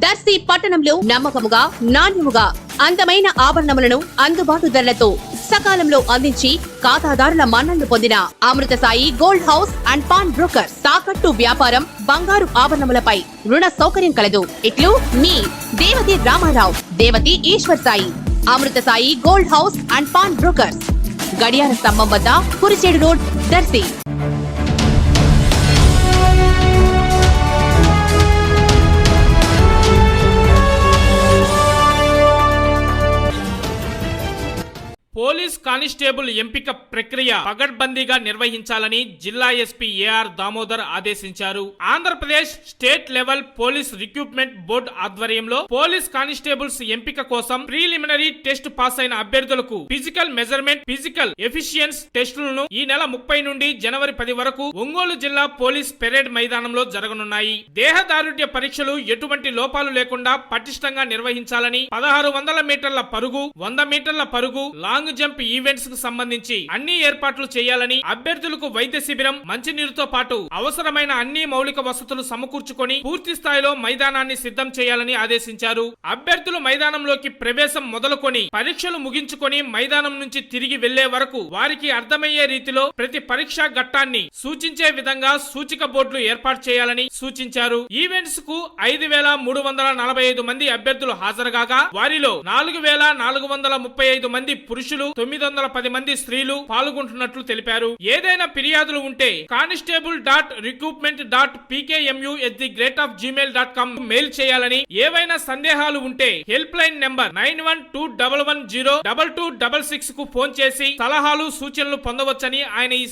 దర్శి పట్టణంలో నమ్మకముగా నాణ్యముగా అందమైన ఆభరణములను అందుబాటు ధరలతో సకాలంలో అందించి ఖాతాదారుల మన్ననలు పొందిన Amruthasai gold house and pawn broker. తాకట్టు వ్యాపారం, బంగారు ఆభరణములపై రుణ సౌకర్యం కలదు. ఇట్లు మీ Devathi Ramarao, Devathi Eshwar Sai. Amruthasai gold house and pawn brokers, గడియార స్తంభం వద్ద, Kurichedu road, Darsi. Police constable ఎంపిక ప్రక్రియ పగడ్బందీగా నిర్వహించాలని జిల్లా ఎస్పీ ఏఆర్ దామోదర్ ఆదేశించారు. Andhra Pradesh state level police recruitment board ఆధ్వర్యంలో పోలీస్ కానిస్టేబుల్స్ ఎంపిక కోసం ప్రిలిమినరీ టెస్ట్ పాస్ అయిన అభ్యర్థులకు ఫిజికల్ మెజర్మెంట్, ఫిజికల్ ఎఫిషియన్స్ టెస్టులను ఈ నెల 30 నుండి జనవరి 10 వరకు ఒంగోలు జిల్లా పోలీస్ పెరేడ్ మైదానంలో జరగనున్నాయి. దేహదారుఢ్య పరీక్షలు ఎటువంటి లోపాలు లేకుండా పటిష్టంగా నిర్వహించాలని 1600 మీటర్ల పరుగు, 100 మీటర్ల పరుగు, లాంగ్ జంప్ ఈవెంట్స్ కు సంబంధించి అన్ని ఏర్పాట్లు చేయాలని, అభ్యర్థులకు వైద్య శిబిరం, మంచినీరుతో పాటు అవసరమైన అన్ని మౌలిక వసతులు సమకూర్చుకొని పూర్తి స్థాయిలో మైదానాన్ని సిద్ధం చేయాలని ఆదేశించారు. అభ్యర్థులు మైదానంలోకి ప్రవేశం మొదలుకొని పరీక్షలు ముగించుకొని మైదానం నుంచి తిరిగి వెళ్లే వరకు వారికి అర్థమయ్యే రీతిలో ప్రతి పరీక్షా ఘట్టాన్ని సూచించే విధంగా సూచిక బోర్డులు ఏర్పాటు చేయాలని సూచించారు. ఈవెంట్స్ కు 5345 మంది అభ్యర్థులు హాజరుగాగా వారిలో 4435 మంది పురుషులు, 910 మంది స్త్రీలు పాల్గొంటున్నట్లు తెలిపారు. ఏదైనా ఫిర్యాదులు ఉంటే constable.recruitment.pkmu@gmail.com మెయిల్ చేయాలని, ఏవైనా సందేహాలు ఉంటే హెల్ప్ లైన్ నెంబర్ 9121102266 కు ఫోన్ చేసి సలహాలు, సూచనలు పొందవచ్చని ఆయన ఈ